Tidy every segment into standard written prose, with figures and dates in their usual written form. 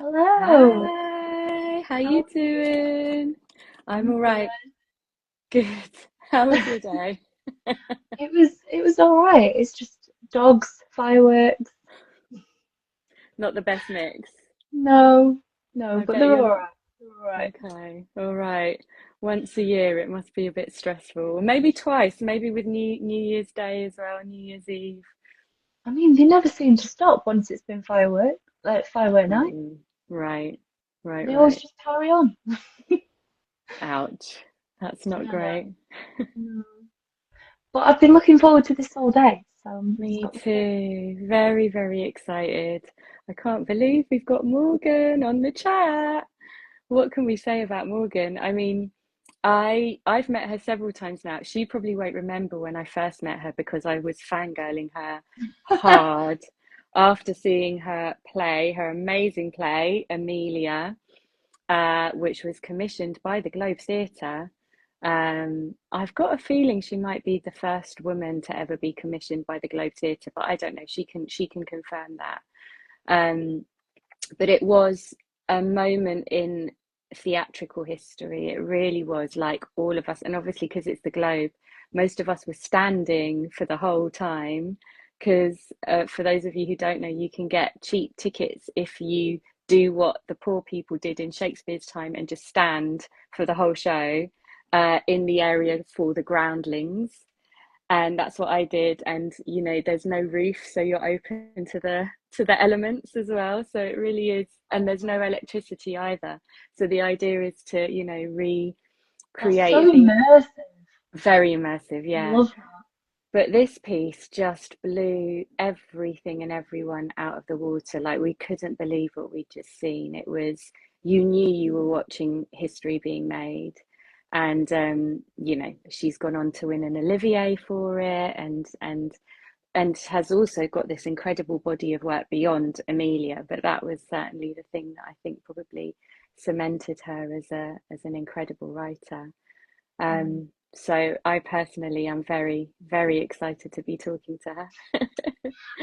Hello. Hi, how How you are you? doing? I'm I'm all good. right. Good. How was your day? It was all right. It's just dogs, fireworks. Not the best mix. No, no, I but bet they're you're all not. right. They're all right. Okay, all right. Once a year, it must be a bit stressful. Or maybe twice, maybe with New Year's Day as well, New Year's Eve. I mean, they never seem to stop once it's been like firework night. Mm, right, right, They always right. just carry on. Ouch. That's not I know. great. No. But I've been looking forward to this all day, so I'm Me sort of good. too. Very, very excited. I can't believe we've got Morgan on the chat. What can we say about Morgan? I mean, I've met her several times now. She probably won't remember when I first met her because I was fangirling her hard after seeing her play, her amazing play, Amelia, which was commissioned by the Globe Theatre. I've got a feeling she might be the first woman to ever be commissioned by the Globe Theatre, but I don't know. She can confirm that. Um, but it was a moment in theatrical history. It really was, like, all of us, and obviously because it's the Globe, most of us were standing for the whole time. Because for those of you who don't know, you can get cheap tickets if you do what the poor people did in Shakespeare's time and just stand for the whole show in the area for the groundlings, and that's what I did. And there's no roof, so you're open to the elements as well. So it really is, and there's no electricity either. So the idea is to That's recreate so the immersive. very immersive, I yeah. love that. But this piece just blew everything and everyone out of the water. Like, we couldn't believe what we'd just seen. It was, you knew you were watching history being made. And she's gone on to win an Olivier for it, and has also got this incredible body of work beyond Amelia. But that was certainly the thing that I think probably cemented her as an incredible writer. Mm. So I personally am very, very excited to be talking to her.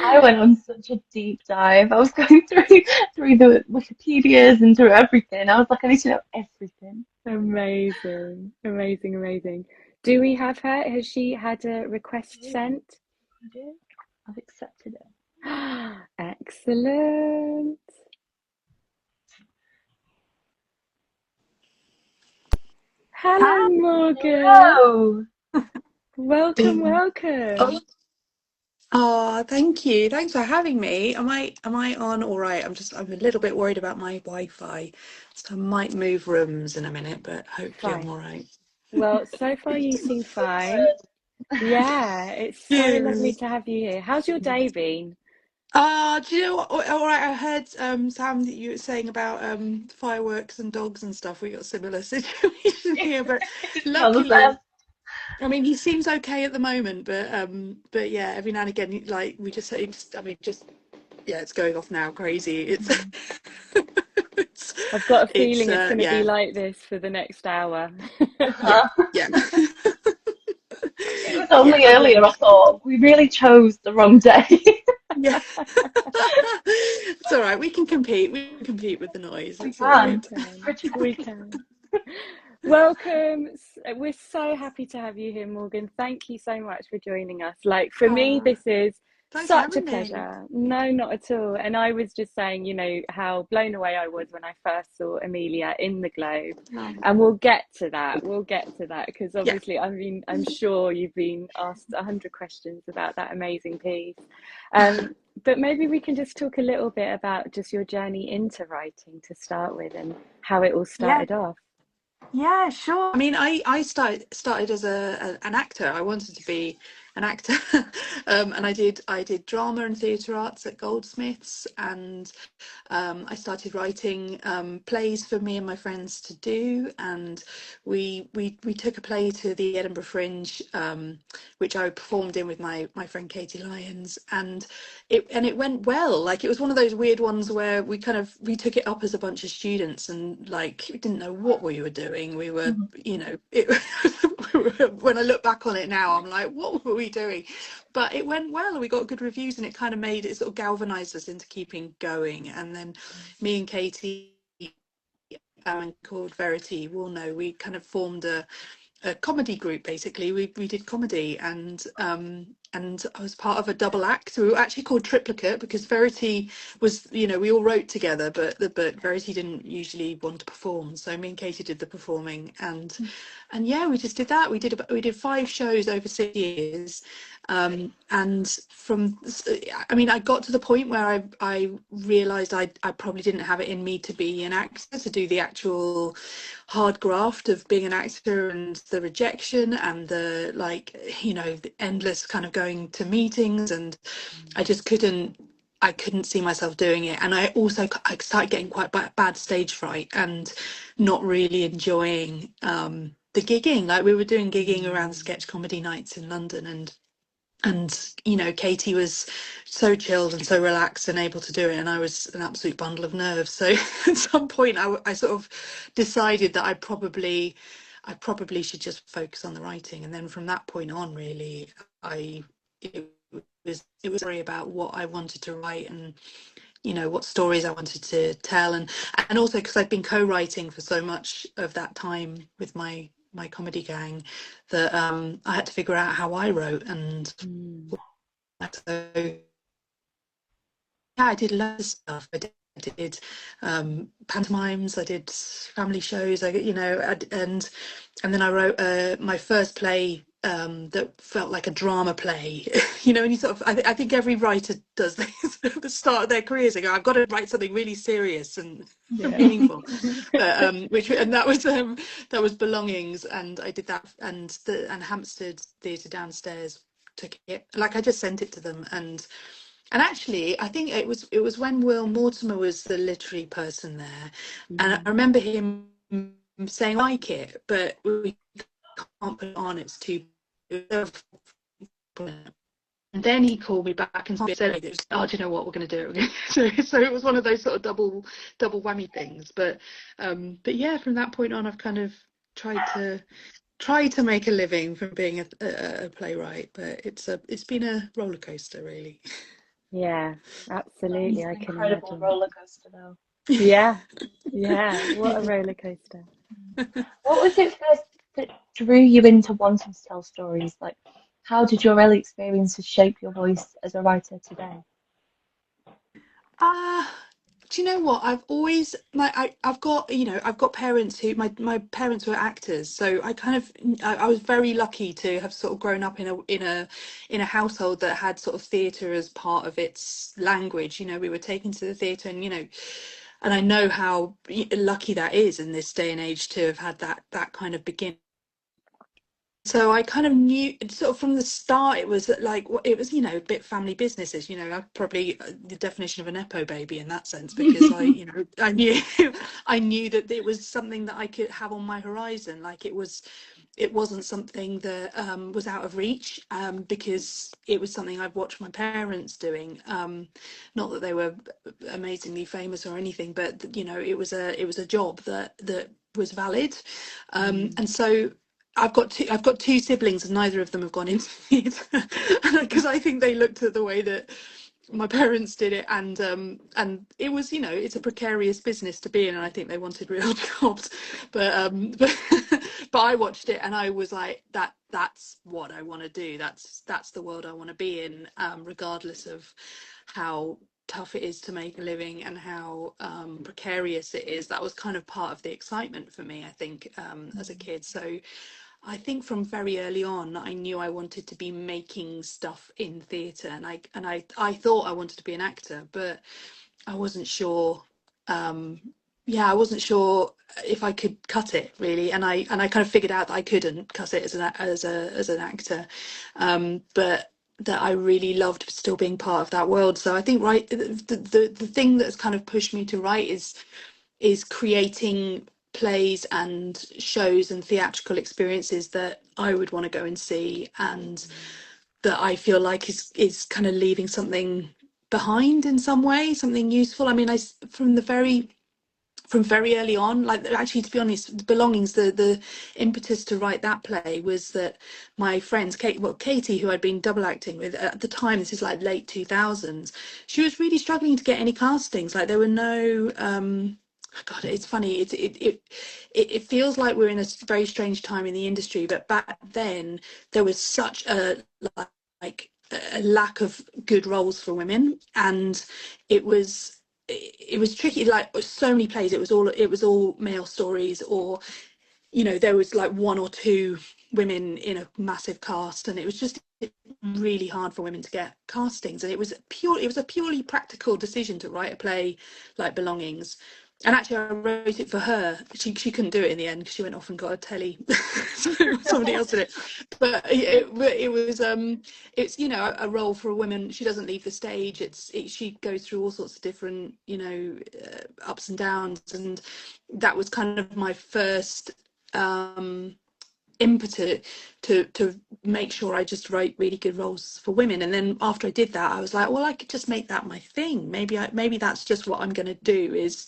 I went on such a deep dive. I was going through the Wikipedias and through everything. I was like, I need to know everything. Amazing, amazing, amazing. Do we have her? Has she had a request I sent? do. I've accepted it. Excellent. Hello, Morgan. Hello. Welcome, welcome. Oh, thank you. Thanks for having me. Am I on all right? I'm a little bit worried about my Wi-Fi. So I might move rooms in a minute, but hopefully I'm Fine. all right. Well, so far you seem So fine. good. Yeah, it's so lovely Good. to have you here. How's your day been? Do you know what? All right, I heard Sam that you were saying about fireworks and dogs and stuff. We got a similar situation here, but It's not the luckily, best. I mean, he seems okay at the moment, but yeah, every now and again, like we just, I mean, just yeah, it's going off now, crazy. It's Mm. it's I've got a it's feeling it's going to be yeah, like this for the next hour. yeah, Uh-huh. yeah, It was yeah. only earlier I thought we really chose the wrong day. Yeah. It's all right. We can compete. We can compete with the noise. We It's all We can. good. can. We Pretend. can. Welcome. We're so happy to have you here, Morgan. Thank you so much for joining us. Like, for me, Oh, this is thanks for such a having me. pleasure. No, not at all. And I was just saying, how blown away I was when I first saw Amelia in the Globe. Oh, And we'll get to that. We'll get to that because yeah. obviously, I mean, I'm sure you've been asked 100 questions about that amazing piece. Um, but maybe we can just talk a little bit about just your journey into writing to start with and how it all Yeah. started off. Yeah, sure. I mean, I started as an actor. I wanted to be an actor, and I did drama and theatre arts at Goldsmiths, and I started writing plays for me and my friends to do, and we took a play to the Edinburgh Fringe, which I performed in with my friend Katie Lyons, and it went well. Like, it was one of those weird ones where we took it up as a bunch of students, and like we didn't know what we were doing. We were, Mhm. it when I look back on it now, I'm like, what were we doing? But it went well, and we got good reviews, and it kind of made it sort of galvanized us into keeping going. And then me and Katie, called Verity, will know, we kind of formed a comedy group. Basically, we did comedy, and I was part of a double act. So we were actually called Triplicate because Verity was, we all wrote together, but Verity didn't usually want to perform, so me and Katie did the performing. And yeah, we just did that. We did 5 shows over 6 years. And from, I mean, I got to the point where I realized I probably didn't have it in me to be an actor, to do the actual hard graft of being an actor, and the rejection, and the, like, the endless kind of going to meetings, and I just couldn't see myself doing it. And I started getting quite bad stage fright, and not really enjoying the gigging. Like, we were doing gigging around sketch comedy nights in London, and Katie was so chilled and so relaxed and able to do it, and I was an absolute bundle of nerves. So at some point I sort of decided that I probably should just focus on the writing. And then from that point on, really, it was really about what I wanted to write, and what stories I wanted to tell, and also because I'd been co-writing for so much of that time with my comedy gang, that I had to figure out how I wrote. And so yeah, I did loads of stuff. I did pantomimes, I did family shows, and then I wrote my first play that felt like a drama play. And you sort of, I think every writer does this at the start of their careers. They go, I've got to write something really serious and meaningful. And that was Belongings, and I did that, and Hampstead Theatre downstairs took it. Like, I just sent it to them, and actually, I think it was when Will Mortimer was the literary person there, and I remember him saying, like it, but we can't put it on, it's too. And then he called me back and said, "Oh, do you know what, we're going to do it." So it was one of those sort of double whammy things. But yeah, from that point on, I've kind of tried to make a living from being a playwright, but it's been a roller coaster, really. Yeah, absolutely. I can incredible imagine. roller coaster, though. Yeah, what a roller coaster. What was it first that drew you into wanting to tell stories? Like, how did your early experiences shape your voice as a writer today? Do you know what? I've got parents who, my parents were actors, so I was very lucky to have sort of grown up in a household that had sort of theatre as part of its language. We were taken to the theatre, and I know how lucky that is in this day and age to have had that kind of beginning. So I kind of knew sort of from the start, it was like, it was, a bit family businesses, like probably the definition of a nepo baby in that sense, because I knew that it was something that I could have on my horizon. Like, it wasn't something that was out of reach, because it was something I've watched my parents doing. Not that they were amazingly famous or anything, but it was a job that was valid. And so I've got two siblings, and neither of them have gone into theatre, because I think they looked at the way that my parents did it, and it was, it's a precarious business to be in, and I think they wanted real jobs. But I watched it, and I was like, that's what I want to do. That's the world I want to be in, regardless of how tough it is to make a living, and how precarious it is. That was kind of part of the excitement for me, I think, as a kid. So I think from very early on, I knew I wanted to be making stuff in theatre, and I thought I wanted to be an actor, but I wasn't sure. I wasn't sure if I could cut it, really, and I kind of figured out that I couldn't cut it as an actor, but that I really loved still being part of that world. So I think, the thing that's kind of pushed me to write is creating plays and shows and theatrical experiences that I would want to go and see, and that I feel like is kind of leaving something behind in some way, something useful. I mean, from very early on. Like, actually, to be honest, Belongings, the impetus to write that play was that my friends, Katie, who I'd been double acting with at the time, this is like late 2000s, she was really struggling to get any castings. Like, there were no God, it's funny. It feels like we're in a very strange time in the industry, but back then there was such a like a lack of good roles for women, and it was tricky. Like, so many plays, it was all male stories, or there was like one or two women in a massive cast, and it was just really hard for women to get castings. And it was a purely practical decision to write a play like Belongings. And actually, I wrote it for her. She couldn't do it in the end because she went off and got a telly, so somebody else did it. But it was it's a role for a woman. She doesn't leave the stage. She goes through all sorts of different ups and downs, and that was kind of my first impetus to make sure I just write really good roles for women. And then after I did that, I was like, well, I could just make that my thing. Maybe that's just what I'm going to do. Is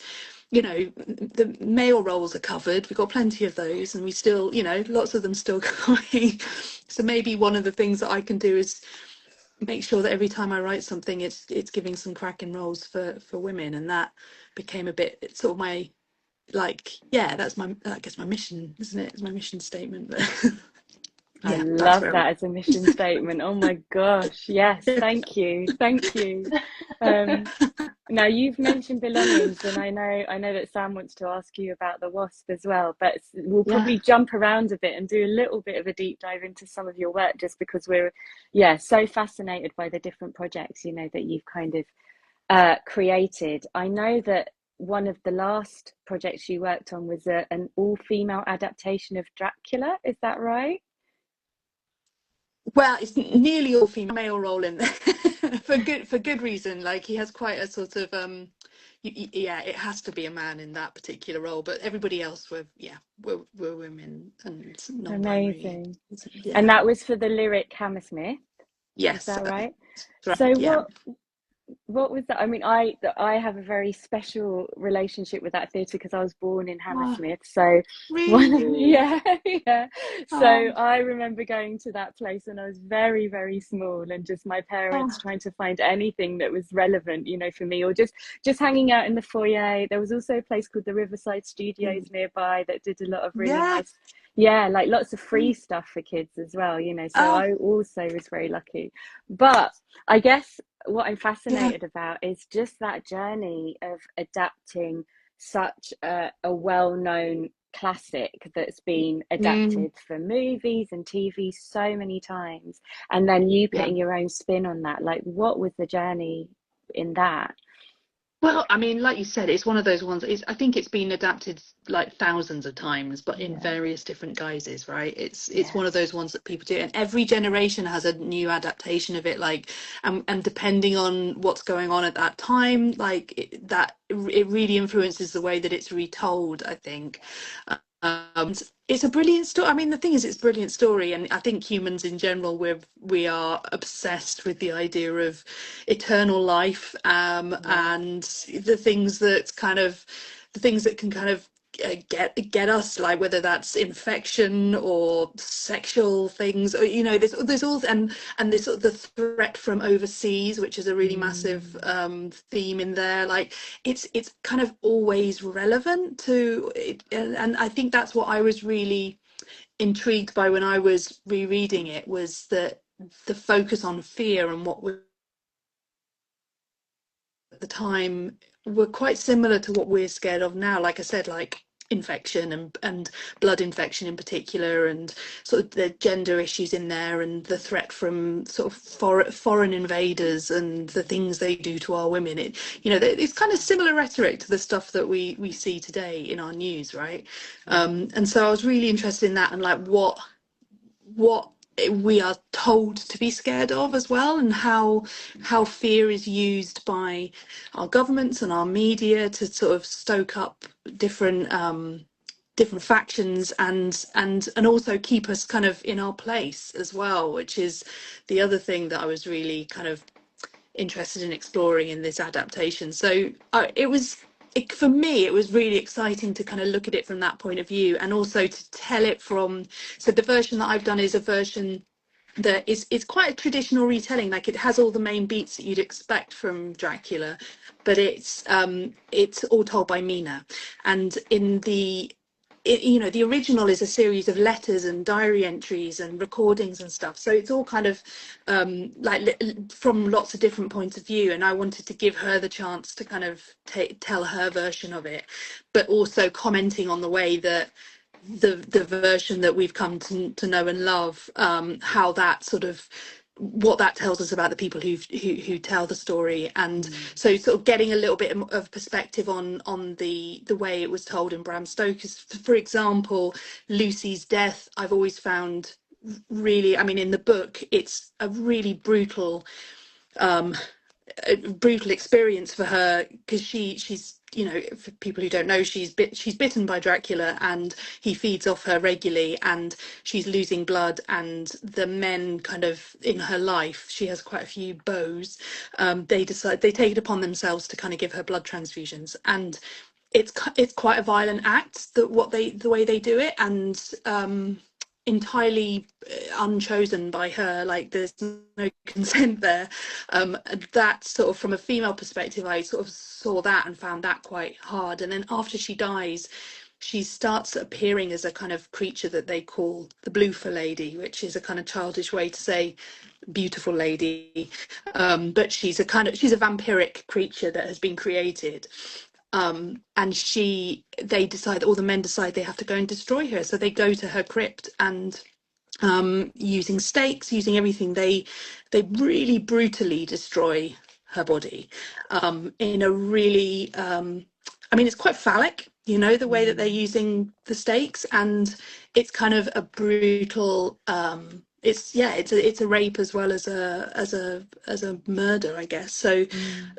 the male roles are covered. We've got plenty of those, and we still, lots of them still going. So maybe one of the things that I can do is make sure that every time I write something, it's giving some cracking roles for women. And that became a bit, it's sort of my, like, yeah, that's my, I guess, my mission, isn't it? It's my mission statement. But I yeah, that's love where that as a mission statement. Oh my gosh. Yes, thank you. Thank you. Now you've mentioned Belongings, and I know that Sam wants to ask you about the Wasp as well, but we'll probably jump around a bit and do a little bit of a deep dive into some of your work, just because we're so fascinated by the different projects that you've kind of created. I know that one of the last projects you worked on was an all-female adaptation of Dracula. Is that right? Well, it's nearly all female role in there for good reason. Like, he has quite a sort of yeah, it has to be a man in that particular role, but everybody else were women and non-binary. Amazing. And Yeah. that was for the lyric Hammersmith. Is Yes, that right? that's So right. Yeah. what was that? I mean, I have a very special relationship with that theatre because I was born in Oh, Hammersmith. So really? yeah. So Oh, I remember going to that place when I was very, very small, and just my parents oh, trying to find anything that was relevant, for me, or just hanging out in the foyer. There was also a place called the Riverside Studios nearby that did a lot of really yeah. nice, like lots of free stuff for kids as well, So Oh, I also was very lucky. But I guess what I'm yeah. fascinated about is just that journey of adapting such a well-known classic that's been Mm, adapted for movies and TV so many times, and then you yeah. putting your own spin on that. Like, what was the journey in that? Well, I mean, like you said, it's one of those ones. I think it's been adapted like thousands of times, but in Yeah, various different guises, right? It's yeah, one of those ones that people do, and every generation has a new adaptation of it. Like, and depending on what's going on at that time, like it really influences the way that it's retold, I think. It's a brilliant story. I mean, the thing is, it's a brilliant story, and I think humans in general, we are obsessed with the idea of eternal life, yeah. and the things that can kind of get us, like whether that's infection or sexual things, or there's all, and this the threat from overseas, which is a really massive Mm. theme in there. Like, it's kind of always relevant to it, and I think that's what I was really intrigued by when I was rereading it, was that the focus on fear and what was at the time were quite similar to what we're scared of now. Like I said, like infection and blood infection in particular, and sort of the gender issues in there, and the threat from sort of foreign invaders and the things they do to our women. It's kind of similar rhetoric to the stuff that we see today in our news, right? And so I was really interested in that, and like what we are told to be scared of as well, and how fear is used by our governments and our media to sort of stoke up different factions, and also keep us kind of in our place as well, which is the other thing that I was really kind of interested in exploring in this adaptation. So it was for me, it was really exciting to kind of look at it from that point of view, and also to tell it from. So the version that I've done is a version that is quite a traditional retelling. Like, it has all the main beats that you'd expect from Dracula, but it's all told by Mina. And in the original is a series of letters and diary entries and recordings and stuff, so it's all kind of from lots of different points of view, and I wanted to give her the chance to kind of tell her version of it, but also commenting on the way that the version that we've come to know and love, how that sort of, what that tells us about the people who tell the story. And so sort of getting a little bit of perspective on the way it was told in Bram Stoker's. For example, Lucy's death, I've always found really, I mean, in the book, it's a really brutal experience for her, because she's, for people who don't know, she's bitten by Dracula, and he feeds off her regularly, and she's losing blood, and the men kind of in her life, she has quite a few beaux, they take it upon themselves to kind of give her blood transfusions, and it's quite a violent act, the way they do it, and entirely unchosen by her. Like, there's no consent there. That sort of, from a female perspective, I sort of saw that and found that quite hard. And then after she dies, she starts appearing as a kind of creature that they call the Bloofer Lady, which is a kind of childish way to say beautiful lady, but she's a vampiric creature that has been created, and they decide, all the men decide, they have to go and destroy her. So they go to her crypt, and using stakes, using everything, they really brutally destroy her body, in a really I mean, it's quite phallic, the way that they're using the stakes, and it's kind of a brutal it's a rape as well as a murder, I guess. So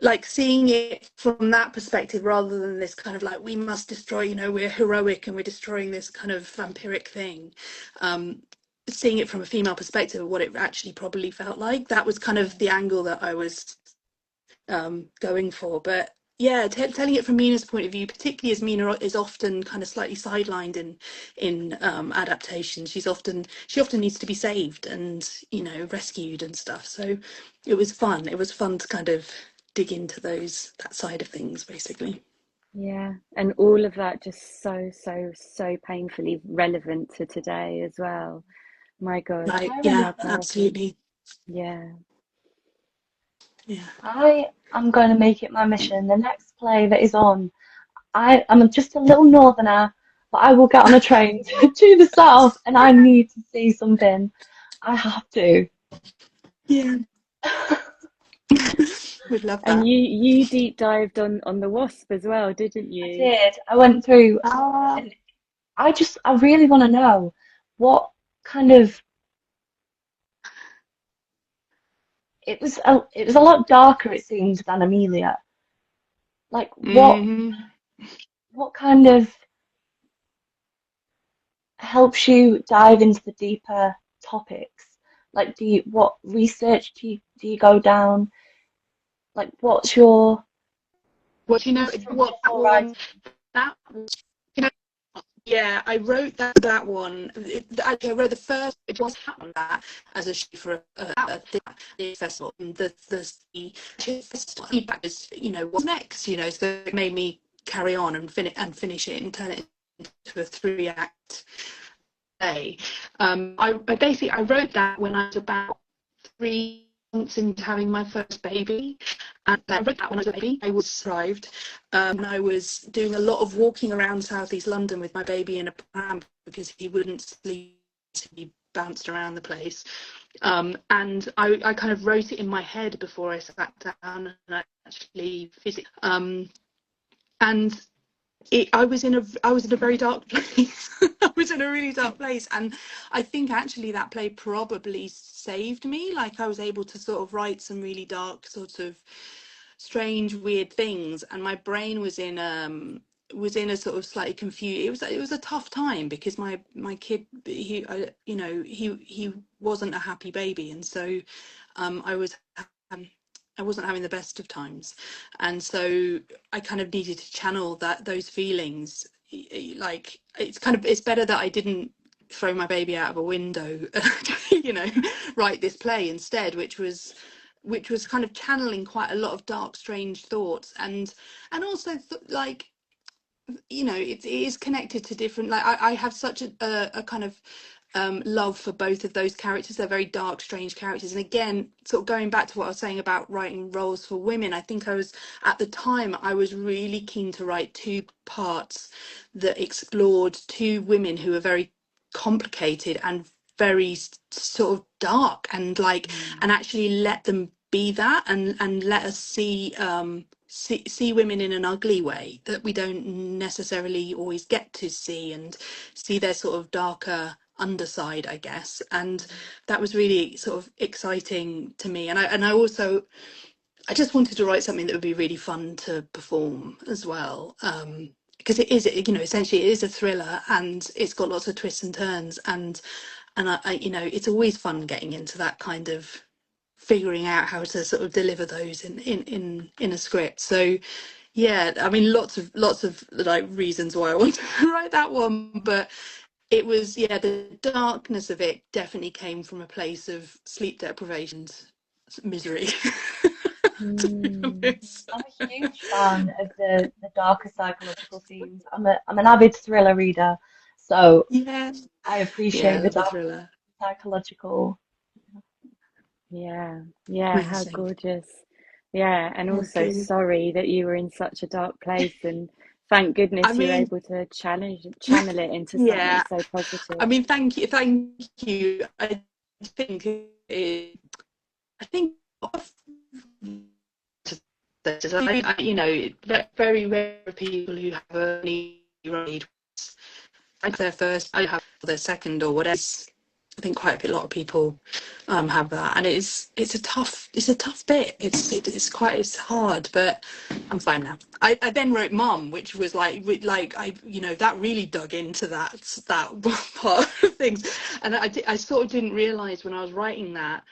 like, seeing it from that perspective, rather than this kind of like, we must destroy, we're heroic and we're destroying this kind of vampiric thing, seeing it from a female perspective of what it actually probably felt like, that was kind of the angle that I was going for. But yeah, telling it from Mina's point of view, particularly as Mina is often kind of slightly sidelined in adaptation. She often needs to be saved and rescued and stuff. So it was fun. It was fun to kind of dig into that side of things, basically. Yeah, and all of that just so painfully relevant to today as well. My God, Like, I yeah, how powerful. absolutely. Yeah. Yeah. I am going to make it my mission. The next play that is on, I'm just a little northerner, but I will get on a train to the south, and I need to see something. I have to. Yeah. We'd love And that. you deep dived on the Wasp as well, didn't I you? did. I went through, Ah. and I really want to know what kind of, it was a lot darker, it seems, than Amelia. Like, what kind of helps you dive into the deeper topics? Like, what research do you go down? Like, what's your What do you know? structure What that for writing? one? That you know. Yeah, I wrote that one. Actually, I wrote the first. It was on that as a shoot for the festival. And the feedback is, what's next? So it made me carry on and finish it and turn it into a 3-act play. I wrote that when I was about 3 months into having my first baby, and I wrote that when I was a baby. I was thrived, and I was doing a lot of walking around southeast London with my baby in a pram because he wouldn't sleep. He bounced around the place, and I kind of wrote it in my head before I sat down and I actually physically, and I was in a very dark place. I was in a really dark place, and I think actually that play probably saved me. Like, I was able to sort of write some really dark, sort of strange, weird things, and my brain was in a sort of slightly confused. It was a tough time because my kid, he wasn't a happy baby, and so I was having the best of times, and so I kind of needed to channel those feelings. Like it's better that I didn't throw my baby out of a window, you know, write this play instead, which was kind of channeling quite a lot of dark, strange thoughts, and also like, you know, it is connected to different, like I have such a kind of love for both of those characters. They're very dark, strange characters, and again, sort of going back to what I was saying about writing roles for women, I think I was, at the time, I was really keen to write two parts that explored two women who are very complicated and very sort of dark, and like, and actually let them be that, and let us see women in an ugly way that we don't necessarily always get to see, and see their sort of darker underside, I guess. And that was really sort of exciting to me. And I also, I just wanted to write something that would be really fun to perform as well. Because it is, you know, essentially it is a thriller, and it's got lots of twists and turns, and I, you know, it's always fun getting into that kind of figuring out how to sort of deliver those in a script. So yeah, I mean, lots of like reasons why I wanted to write that one, but it was, yeah, the darkness of it definitely came from a place of sleep deprivation and misery. To be Mm. honest. I'm a huge fan of the darker psychological themes. I'm an avid thriller reader, so Yeah, I yeah, I appreciate the love a dark thriller. psychological. Yeah, yeah, how Amazing. gorgeous. Yeah, and Thank also you. sorry that you were in such a dark place, and thank I goodness you're mean, able to channel it into something yeah, so I positive. mean, thank you, thank you. Think it, I think you know, very rare people who have only read their first, I have their second or whatever. I think quite a lot of people have that, and it's a tough bit. It's hard, but I'm fine now. I then wrote Mum, which was like I, you know, that really dug into that part of things, and I sort of didn't realise when I was writing that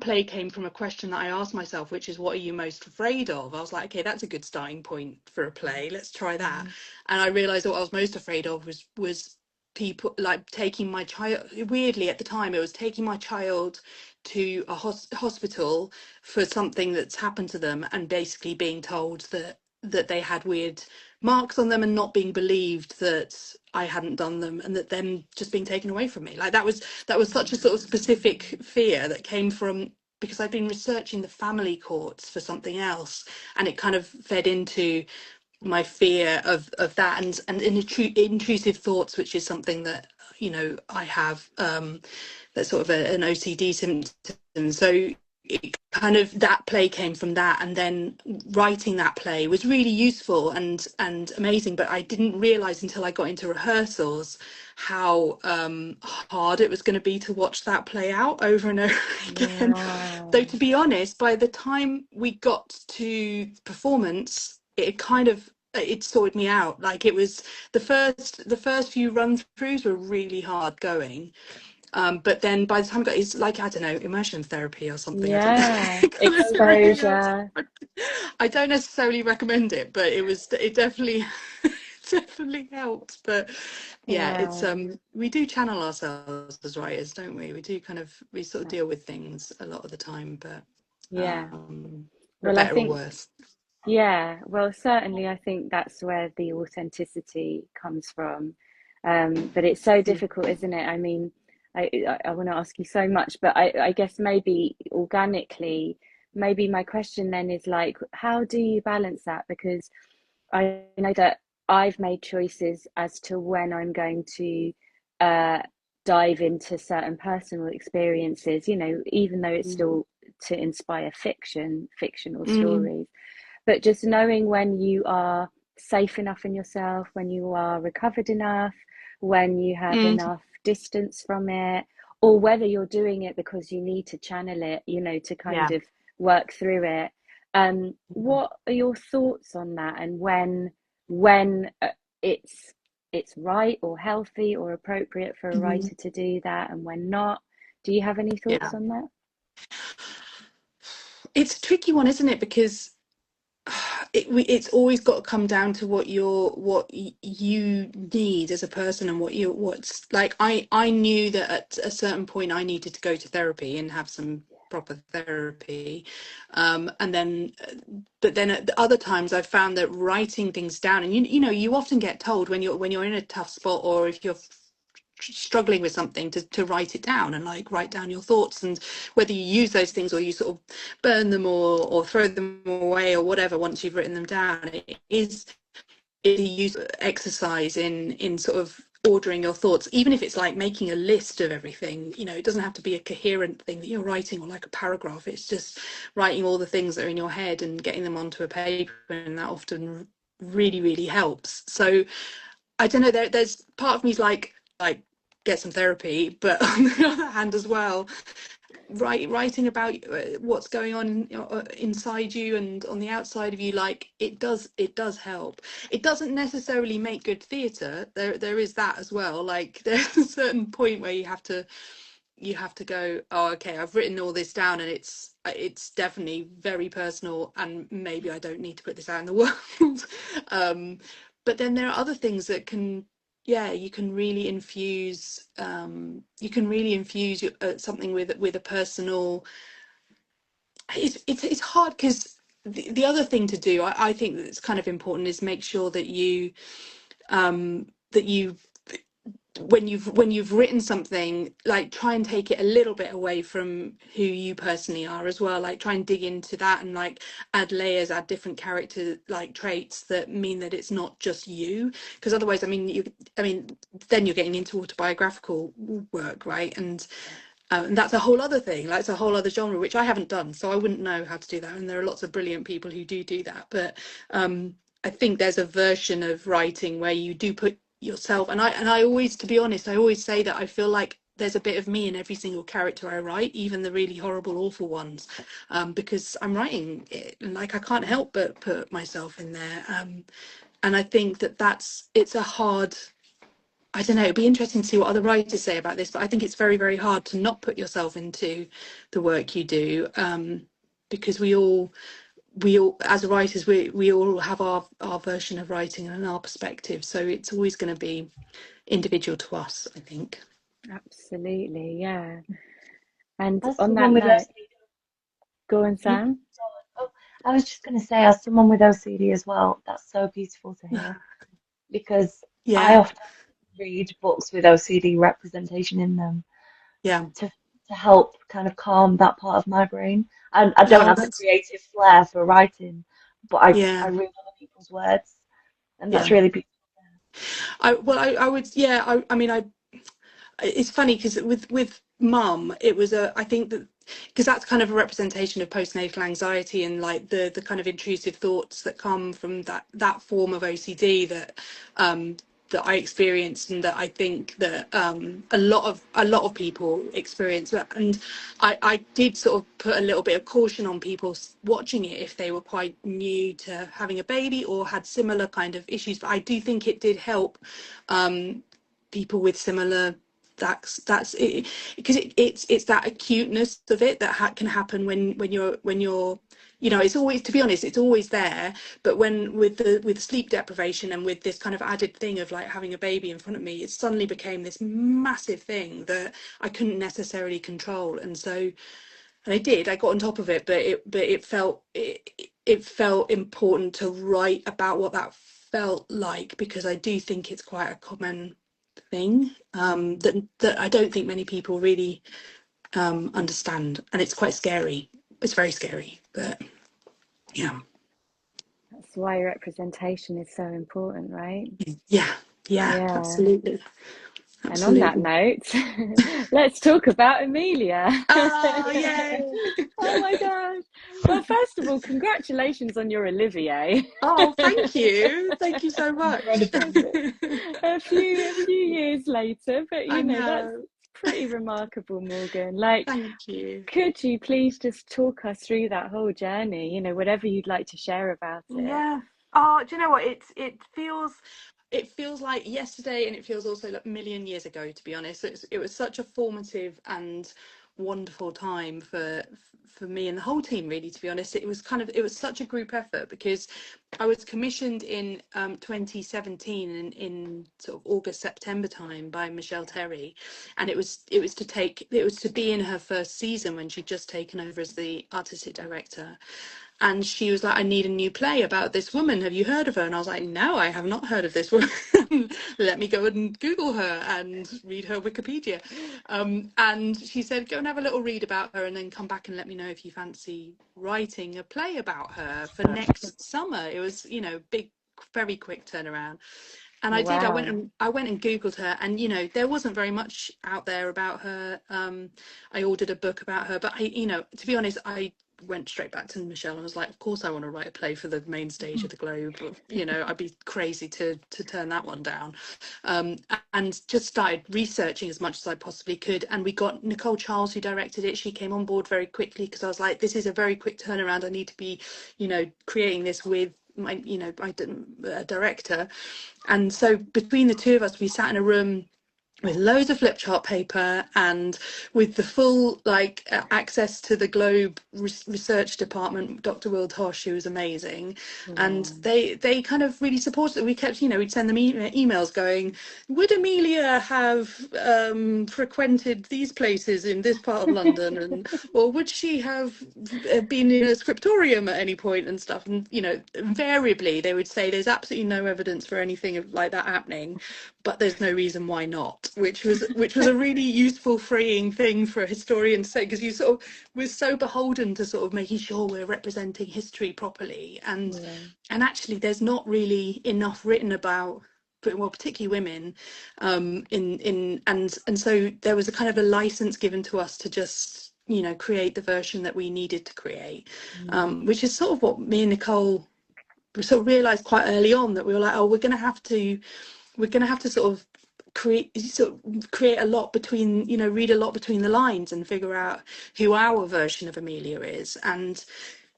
play came from a question that I asked myself, which is, what are you most afraid of? I was like, okay, that's a good starting point for a play. Let's try that. Mm. And I realized what I was most afraid of was people like taking my child. Weirdly, at the time, it was taking my child to a hospital for something that's happened to them, and basically being told that they had weird marks on them, and not being believed that I hadn't done them, and that them just being taken away from me. Like that was such a sort of specific fear that came from, because I'd been researching the family courts for something else, and it kind of fed into my fear of that, and intrusive thoughts, which is something that, you know, I have, that's sort of an OCD symptom. So it kind of, that play came from that, and then writing that play was really useful and amazing, but I didn't realize until I got into rehearsals how hard it was going to be to watch that play out over and over again. Though, Wow. to be honest, by the time we got to performance, it kind of, it sorted me out. Like, it was the first few run throughs were really hard going, but then by the time I got, it's like, I don't know, immersion therapy or something. I don't know. Yeah, It kind of really helps. exposure. I don't necessarily recommend it, but it definitely definitely helped. But yeah, it's Wow. we do channel ourselves as writers, don't we? We do kind of, we sort of Yeah. deal with things a lot of the time, but Yeah. for Well, I better or think, worse. yeah, well, certainly I think that's where the authenticity comes from. But it's so Mm. difficult, isn't it? I mean, I want to ask you so much, but I guess maybe organically, maybe my question then is like, how do you balance that? Because I know that I've made choices as to when I'm going to uh, dive into certain personal experiences, you know, even though it's Mm. still to inspire fictional Mm. stories, but just knowing when you are safe enough in yourself, when you are recovered enough, when you have Mm. enough distance from it, or whether you're doing it because you need to channel it, you know, to kind Yeah. of work through it. What are your thoughts on that, and when it's right or healthy or appropriate for a Mm. writer to do that, and when not? Do you have any Yeah. thoughts on that? It's a tricky one, isn't it? Because it's always got to come down to you need as a person, and what's like. I knew that at a certain point I needed to go to therapy and have some proper therapy, and then but then at the other times I've found that writing things down, and you know, you often get told when you're in a tough spot, or if you're struggling with something, to write it down, and like write down your thoughts, and whether you use those things or you sort of burn them, or throw them away or whatever once you've written them down, it is a use exercise in sort of ordering your thoughts, even if it's like making a list of everything. You know, it doesn't have to be a coherent thing that you're writing, or like a paragraph. It's just writing all the things that are in your head and getting them onto a paper, and that often really helps. So I don't know, there's part of me's like get some therapy, but on the other hand as well, writing about what's going on inside you and on the outside of you, like it does help. It doesn't necessarily make good theatre. There is that as well. Like there's a certain point where you have to go, oh, okay, I've written all this down, and it's definitely very personal, and maybe I don't need to put this out in the world. But then there are other things that can, yeah, you can really infuse something with a personal. It's hard, because the other thing to do, I think that's kind of important, is make sure that you when you've written something, like try and take it a little bit away from who you personally are as well. Like try and dig into that, and like add layers, add different character like traits that mean that it's not just you. Because otherwise, I mean then you're getting into autobiographical work, right? And that's a whole other thing, like it's a whole other genre, which I haven't done, so I wouldn't know how to do that, and there are lots of brilliant people who do that. But I think there's a version of writing where you do put yourself, and I always, to be honest, I always say that I feel like there's a bit of me in every single character I write, even the really horrible, awful ones, because I'm writing it, and like I can't help but put myself in there. And I think it's a hard, I don't know, it'd be interesting to see what other writers say about this, but I think it's very hard to not put yourself into the work you do, because we all as writers, we all have our version of writing and our perspective, so it's always going to be individual to us, I think. Absolutely, yeah. And As on that someone with note, OCD, go on, you, Sam. oh, I was just going to say, as someone with OCD as well, that's so beautiful to hear, because I Yeah, often read books with OCD representation in them yeah. to to help kind of calm that part of my brain. And I don't Oh, have the that's, creative flair for writing, but I yeah, read other people's words, and that's yeah. really beautiful. I would, yeah. I mean, it's funny because with mum, it was I think that, because that's kind of a representation of postnatal anxiety, and like the kind of intrusive thoughts that come from that form of OCD um that I experienced, and that I think that a lot of people experience. And I did sort of put a little bit of caution on people watching it if they were quite new to having a baby or had similar kind of issues, but I do think it did help people with similar, that's it, because it's that acuteness of it that can happen when you're, you know, it's always, to be honest, it's always there, but when with sleep deprivation and with this kind of added thing of like having a baby in front of me, it suddenly became this massive thing that I couldn't necessarily control. And I got on top of it, but it felt important to write about what that felt like, because I do think it's quite a common thing, that I don't think many people really understand, and it's quite scary. It's very scary, but yeah, That's why representation is so important, right? yeah, yeah, Yeah. absolutely, And on that absolutely. note, let's talk about Amelia. Oh, yay! Oh my gosh. Well, first of all, congratulations on your Olivier. Oh, thank you so much. Incredible. It's a few years later, but I that's know. pretty remarkable, Morgan. Like, Thank you. could you please just talk us through that whole journey? Whatever you'd like to share about it. Yeah. Oh, do you know what? It feels like yesterday, and it feels also like a million years ago, to be honest. It was such a formative and wonderful time for me and the whole team, really, to be honest. It was such a group effort, because I was commissioned in 2017 in sort of August, September time by Michelle Terry, and it was to be in her first season when she'd just taken over as the artistic director. And she was like, I need a new play about this woman. Have you heard of her? And I was like, no, I have not heard of this woman. Let me go and Google her and read her Wikipedia. And she said, go and have a little read about her and then come back and let me know if you fancy writing a play about her for next summer. It was, big, very quick turnaround. And I did. Wow. I went and Googled her, and there wasn't very much out there about her. I ordered a book about her, but to be honest, I went straight back to Michelle and was like, of course I want to write a play for the main stage of the Globe. I'd be crazy to turn that one down. And just started researching as much as I possibly could. And we got Nicole Charles, who directed it. She came on board very quickly, because I was like, this is a very quick turnaround. I need to be, creating this with my director. And so between the two of us, we sat in a room with loads of flip chart paper and with the full access to the Globe research department, Dr. Will Tosh, who was amazing. And they kind of really supported it. We kept, we'd send them emails going, would Amelia have frequented these places in this part of London, and or would she have been in a scriptorium at any point and stuff? And invariably they would say there's absolutely no evidence for anything like that happening, but there's no reason why not, which was a really useful, freeing thing for a historian to say, because we're so beholden to sort of making sure we're representing history properly, and actually there's not really enough written about, well, particularly women, and so there was a kind of a license given to us to just create the version that we needed to create, which is sort of what me and Nicole sort of realized quite early on, that we were like, oh, we're going to have to sort of create a lot between, read a lot between the lines and figure out who our version of Amelia is. And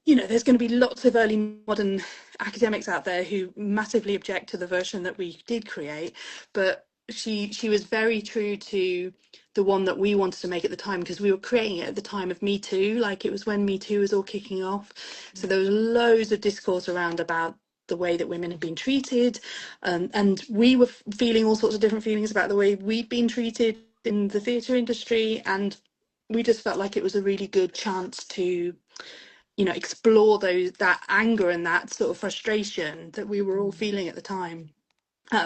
there's going to be lots of early modern academics out there who massively object to the version that we did create, but she was very true to the one that we wanted to make at the time, because we were creating it at the time of Me Too. Like, it was when Me Too was all kicking off, so there was loads of discourse around about the way that women had been treated, and we were feeling all sorts of different feelings about the way we'd been treated in the theatre industry, and we just felt like it was a really good chance to explore that anger and that sort of frustration that we were all feeling at the time,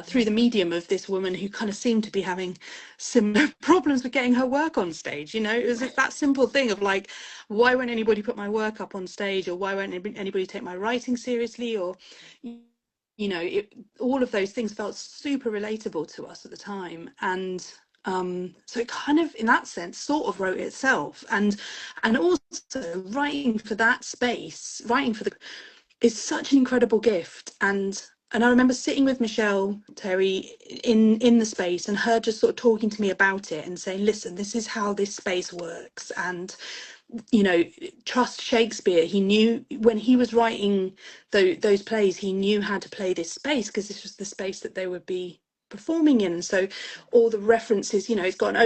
through the medium of this woman who kind of seemed to be having similar problems with getting her work on stage. It was that simple thing of like, why won't anybody put my work up on stage, or why won't anybody take my writing seriously, or all of those things felt super relatable to us at the time. And so it kind of, in that sense, sort of wrote itself. And also writing for that space, is such an incredible gift. And I remember sitting with Michelle Terry in the space, and her just sort of talking to me about it and saying, listen, this is how this space works, and trust Shakespeare. He knew, when he was writing those plays, he knew how to play this space, because this was the space that they would be performing in. And so all the references, it's got an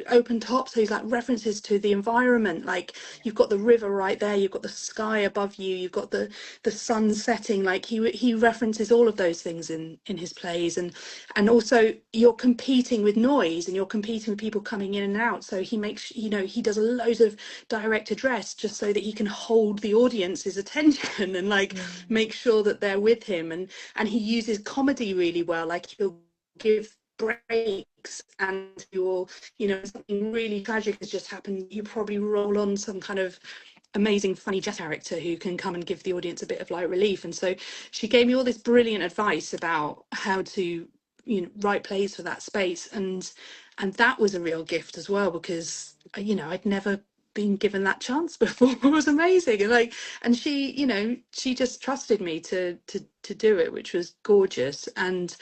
open top, so he's like references to the environment, like you've got the river right there, you've got the sky above you, you've got the sun setting, like he references all of those things in his plays. And also you're competing with noise, and you're competing with people coming in and out, so he makes, he does loads of direct address just so that he can hold the audience's attention and make sure that they're with him. And he uses comedy really well, like he'll give breaks, and you're, something really tragic has just happened, you probably roll on some kind of amazing funny jet character who can come and give the audience a bit of light relief. And so she gave me all this brilliant advice about how to write plays for that space, and that was a real gift as well, because I'd never been given that chance before. It was amazing. And she she just trusted me to do it, which was gorgeous. And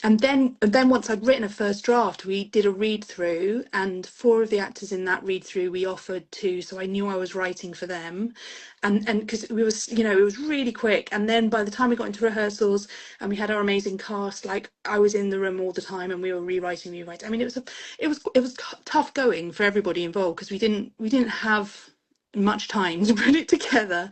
and then once I'd written a first draft, we did a read through, and four of the actors in that read through we offered to, so I knew I was writing for them, and because we was, you know, it was really quick. And then by the time we got into rehearsals and we had our amazing cast, like I was in the room all the time and we were rewriting. I mean, it was tough going for everybody involved because we didn't have much time to put it together,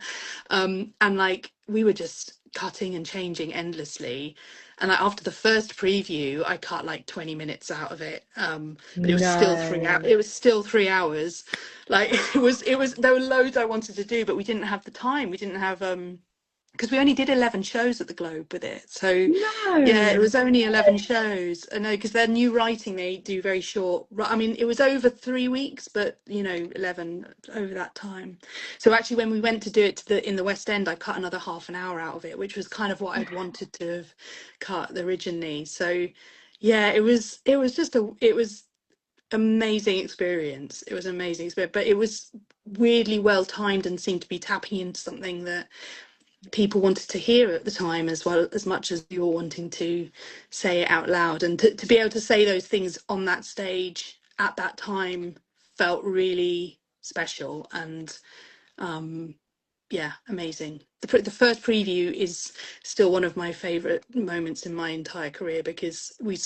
and like we were just cutting and changing endlessly. And like after the first preview I cut like 20 minutes out of it, but it was still 3 hours. No. It was still 3 hours. Like it was there were loads I wanted to do, but we didn't have the time. We didn't have because we only did 11 shows at the Globe with it. So yeah, it No. was only 11 shows. I know, because they're new writing, they do very short. I mean, it was over 3 weeks, but you know, 11 over that time. So actually, when we went to do it in the West End, I cut another half an hour out of it, which was kind of what I'd wanted to have cut originally. So yeah, it was amazing experience. It was an amazing experience, but it was weirdly well timed and seemed to be tapping into something that people wanted to hear at the time, as well as much as you're wanting to say it out loud. And to be able to say those things on that stage at that time felt really special. And yeah, amazing. The first preview is still one of my favorite moments in my entire career, because we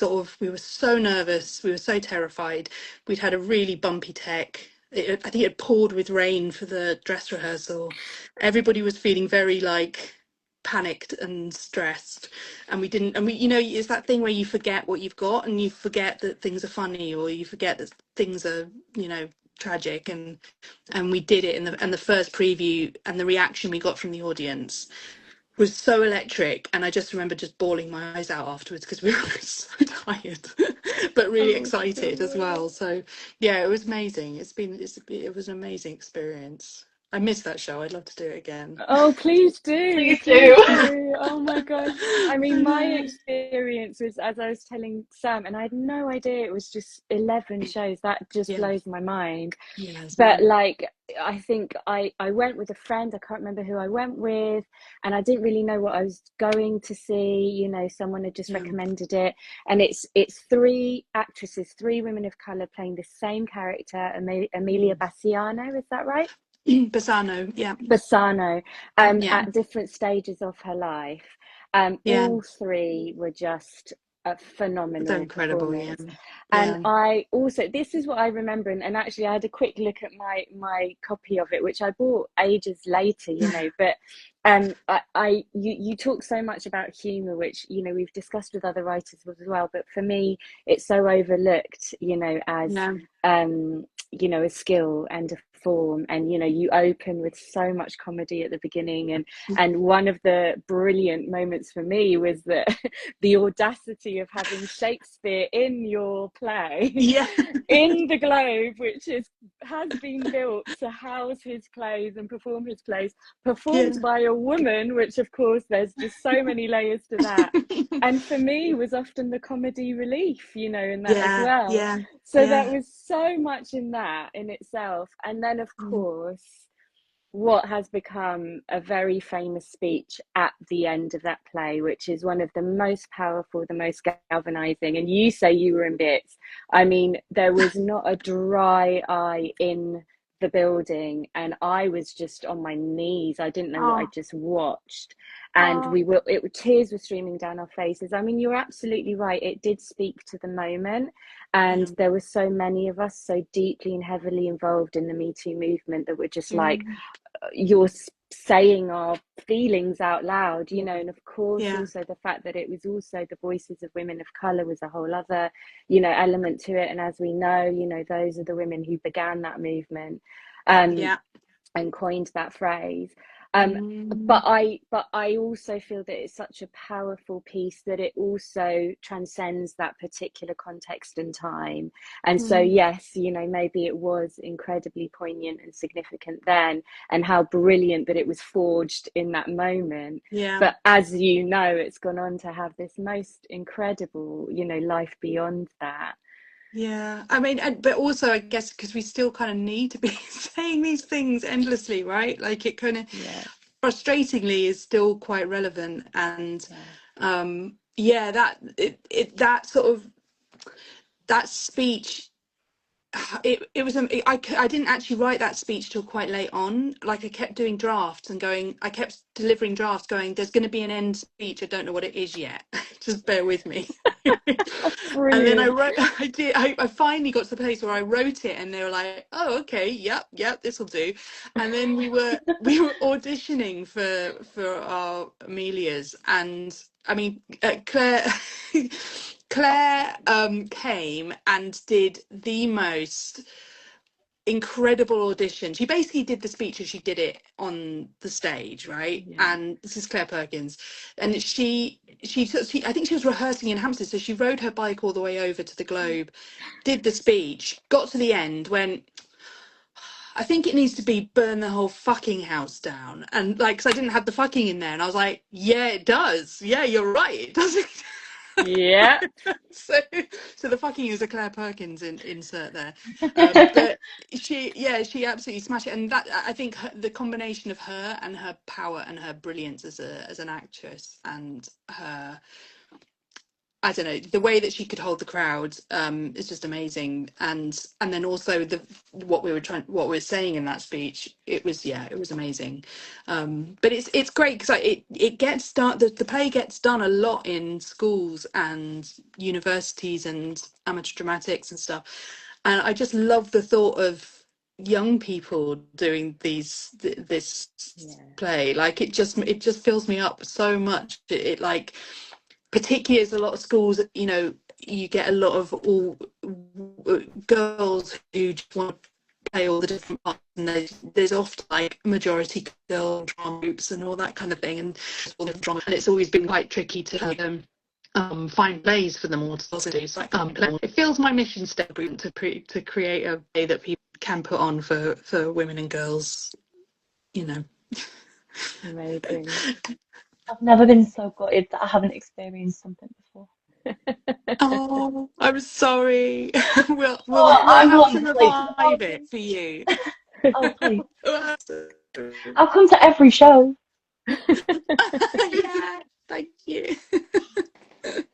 were so nervous, we were so terrified. We'd had a really bumpy tech. I think it poured with rain for the dress rehearsal. Everybody was feeling very like panicked and stressed, and we, you know, it's that thing where you forget what you've got, and you forget that things are funny, or you forget that things are, you know, tragic. And we did it in the first preview, and the reaction we got from the audience was so electric. And I just remember just bawling my eyes out afterwards, because we were so tired but really Oh, excited as God. well. So yeah, it was amazing. It was an amazing experience. I miss that show. I'd love to do it again. Oh, please do, Please please do. do. Oh my God. I I mean, my know. experience was, as I was telling Sam, and I had no idea it was just 11 shows. That just Yeah, blows my mind. yeah, But same. like, I think I went with a friend. I can't remember who I went with, and I didn't really know what I was going to see. You know, someone had just Yeah. recommended it, and it's three actresses, three women of color playing the same character, Amelia Bassiano, is that right? Bassano, yeah. Bassano, Yeah, at different stages of her life. yeah. All three were just a They're phenomenal incredible, yeah. performance. And Yeah. I also, this is what I remember, and actually I had a quick look at my copy of it, which I bought ages later, you know, but you talk so much about humor, which, you know, we've discussed with other writers as well, but for me it's so overlooked, you know, as Yeah. you know, a skill and a form. And you know, you open with so much comedy at the beginning, and one of the brilliant moments for me was that the audacity of having Shakespeare in your play Yeah. in the Globe, which has been built to house his plays and perform his plays, Yeah. performed by a woman, which of course there's just so many layers to that. And for me was often the comedy relief, you know, in that as Yeah, well. yeah, So there yeah. was so much in that in itself. And then, of course, what has become a very famous speech at the end of that play, which is one of the most powerful, the most galvanizing. And you say you were in bits. I mean, there was not a dry eye in the building, and I was just on my knees. I didn't know what I Oh, just watched. And oh, tears were streaming down our faces. I mean, you're absolutely right. It did speak to the moment. Yeah. And there were so many of us so deeply and heavily involved in the Me Too movement that were just like, Mm, you're saying our feelings out loud, you yeah. know. And of course Yeah. also the fact that it was also the voices of women of color was a whole other, you know, element to it. And as we know, you know, those are the women who began that movement, um, Yeah. and coined that phrase. Mm, But I also feel that it's such a powerful piece that it also transcends that particular context and time. And so mm, yes, you know, maybe it was incredibly poignant and significant then, and how brilliant that it was forged in that moment. yeah. But as you know, it's gone on to have this most incredible, you know, life beyond that. Yeah. I mean, but also, I guess, because we still kind of need to be saying these things endlessly, right? Like it kind of Yeah, frustratingly is still quite relevant. And yeah, yeah, that sort of that speech, it was I didn't actually write that speech till quite late on. Like, I kept doing drafts and going, I kept delivering drafts going, there's going to be an end speech, I don't know what it is yet. Just bear with me. And then Brilliant. I finally got to the place where I wrote it, and they were like, oh, okay, yep, this will do. And then we were auditioning for our Amelias, and I mean, Claire Claire came and did the most incredible audition. She basically did the speech as she did it on the stage, right? Yeah. And this is Claire Perkins, and she I think she was rehearsing in Hampstead, so she rode her bike all the way over to the Globe, did the speech, got to the end, went, I think it needs to be burn the whole fucking house down. And like, because I didn't have the fucking in there, and I was like, yeah, it does. Yeah, you're right. It does. Yeah. so so the fucking is a Claire Perkins insert there. But she absolutely smashed it, and that, I think, the combination of her and her power and her brilliance as an actress, and her, I don't know, the way that she could hold the crowd, is just amazing. And then also what we were saying in that speech, it was amazing. But it's great because it gets done. The play gets done a lot in schools and universities and amateur dramatics and stuff. And I just love the thought of young people doing this Yeah. play. Like, it just fills me up so much. It like, particularly as a lot of schools, you know, you get a lot of all girls who just want to play all the different parts, and there's often like majority girl drama groups and all that kind of thing, and all different drama, and it's always been quite tricky to find plays for them all to do. So it feels my mission step to create a play that people can put on for women and girls, you know. Amazing. I've never been so gutted that I haven't experienced something before. Oh, I'm sorry. We'll Oh, I'm have to wanting to late to the revive it party. for you. Oh, please. We'll have to. I'll come to every show. Yeah, thank you. The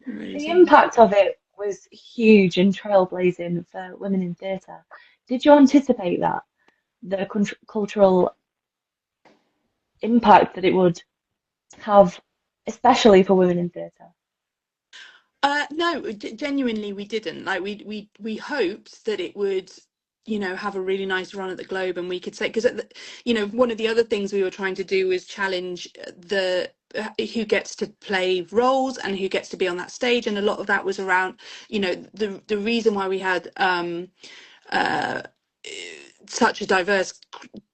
Amazing. impact of it was huge and trailblazing for women in theatre. Did you anticipate that? The cultural impact that it would have, especially for women in theatre? No, genuinely, we didn't. Like, we hoped that it would, you know, have a really nice run at the Globe, and we could say, because, you know, one of the other things we were trying to do was challenge the who gets to play roles and who gets to be on that stage, and a lot of that was around, you know, the reason why we had uh, such a diverse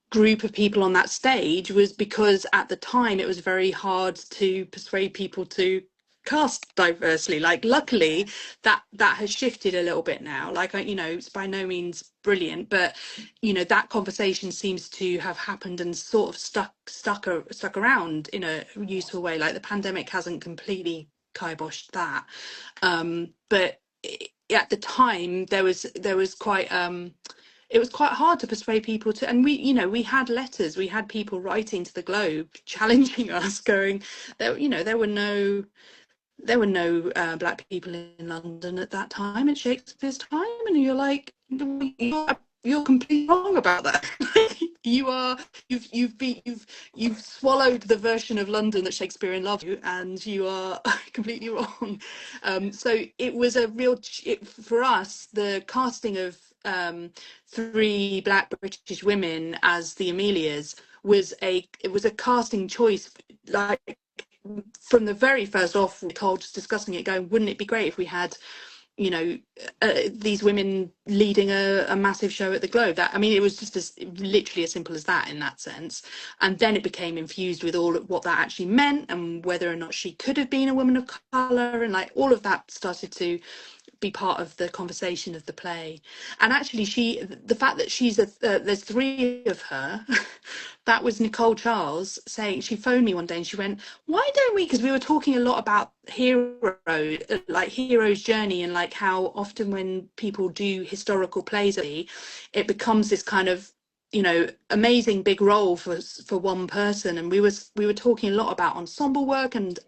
group of people on that stage was because at the time it was very hard to persuade people to cast diversely. Like, luckily that has shifted a little bit now. Like, you know, it's by no means brilliant, but, you know, that conversation seems to have happened and sort of stuck around in a useful way. Like, the pandemic hasn't completely kiboshed that, but at the time there was quite it was quite hard to persuade people to, and we, you know, we had letters, we had people writing to the Globe challenging us, going, there, you know, there were no black people in London at that time, at Shakespeare's time, and you're like, you're completely wrong about that. you are you've swallowed the version of London that Shakespeare loved you, and you are completely wrong. So it was a real for us, the casting of 3 black British women as the Amelias was a casting choice. Like, from the very first off, we told, just discussing it, going, wouldn't it be great if we had, you know, these women leading a massive show at the Globe? That, I mean, it was just literally as simple as that in that sense. And then it became infused with all of what that actually meant, and whether or not she could have been a woman of colour, and like all of that started to be part of the conversation of the play. And actually, the fact that there's 3 of her, that was Nicole Charles saying, she phoned me one day and she went, why don't we, because we were talking a lot about hero's journey, and like how often when people do historical plays, it becomes this kind of, you know, amazing big role for one person, and we were talking a lot about ensemble work and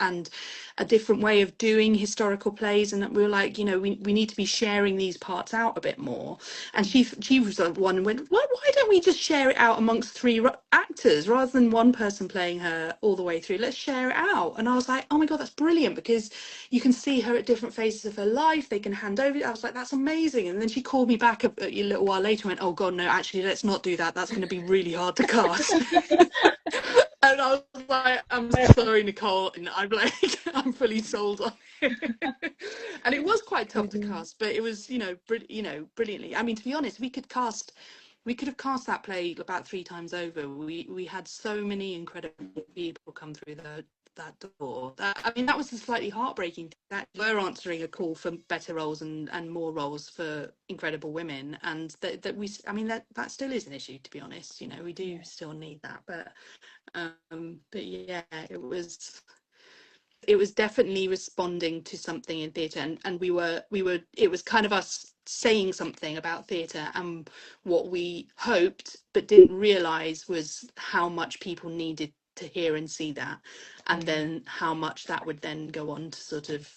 a different way of doing historical plays, and we were like, we need to be sharing these parts out a bit more. And she was the one who went, why don't we just share it out amongst three actors rather than one person playing her all the way through? Let's share it out. And I was like, oh my god, that's brilliant, because you can see her at different phases of her life, they can hand over. I was like, that's amazing. And then she called me back a little while later and went, oh god, no, actually, let's not do that, that's going to be really hard to cast. And I was like, I'm sorry, Nicole, and I'm like, I'm fully sold on it. And it was quite tough to cast, but it was, brilliantly. I mean, to be honest, we could have cast that play about 3 times over. We had so many incredible people come through that door. I mean, that was a slightly heartbreaking thing, that we're answering a call for better roles and more roles for incredible women, and that still is an issue, to be honest. We do still need that, but yeah, it was definitely responding to something in theatre, and we were it was kind of us saying something about theatre, and what we hoped but didn't realize was how much people needed to hear and see that, and then how much that would then go on to sort of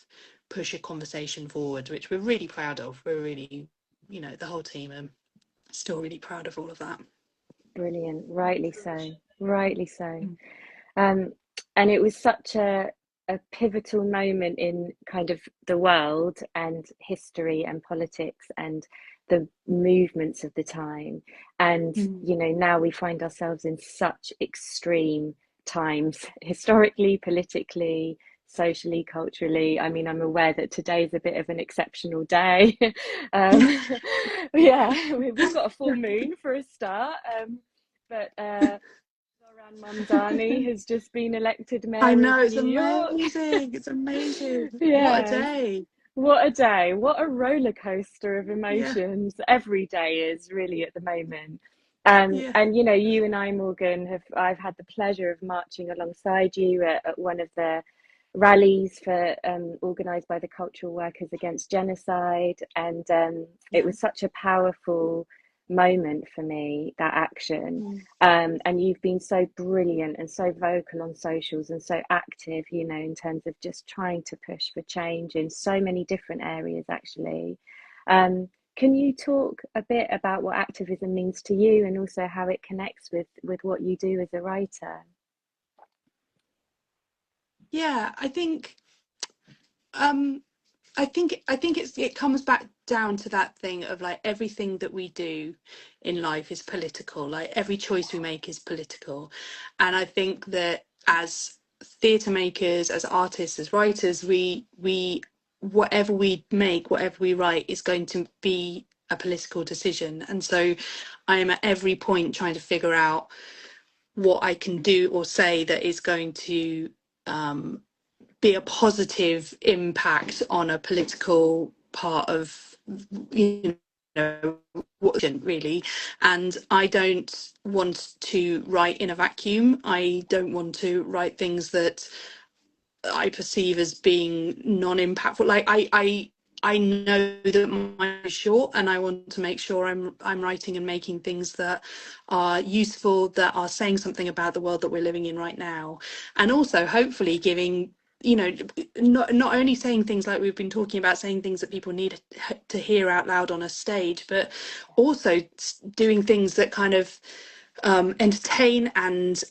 push a conversation forward, which we're really proud of. We're really, the whole team are still really proud of all of that. Brilliant, rightly so. Um, and it was such a pivotal moment in kind of the world and history and politics and the movements of the time. And, now we find ourselves in such extreme times, historically, politically, socially, culturally. I mean, I'm aware that today's a bit of an exceptional day. Yeah, we've got a full moon for a start. But Zoran Mamdani has just been elected mayor I know, of it's New York. amazing. It's amazing. What a Yes. day. What a day. What a roller coaster of Yeah. emotions every day is really at the moment. Yeah. And you and I, Morgan, I've had the pleasure of marching alongside you at one of the rallies for organised by the Cultural Workers Against Genocide, and it was such a powerful moment for me, that action. And you've been so brilliant and so vocal on socials and so active, in terms of just trying to push for change in so many different areas, actually. Can you talk a bit about what activism means to you, and also how it connects with what you do as a writer? Yeah, I think it comes back down to that thing of like everything that we do in life is political. Like every choice we make is political. And I think that as theatre makers, as artists, as writers, we whatever we make, whatever we write is going to be a political decision. And so I am at every point trying to figure out what I can do or say that is going to be a positive impact on a political part of, what really. And I don't want to write in a vacuum. I don't want to write things that I perceive as being non-impactful. Like I know that mine is short, and I want to make sure I'm writing and making things that are useful, that are saying something about the world that we're living in right now, and also hopefully giving, not only saying things like we've been talking about, saying things that people need to hear out loud on a stage, but also doing things that kind of entertain and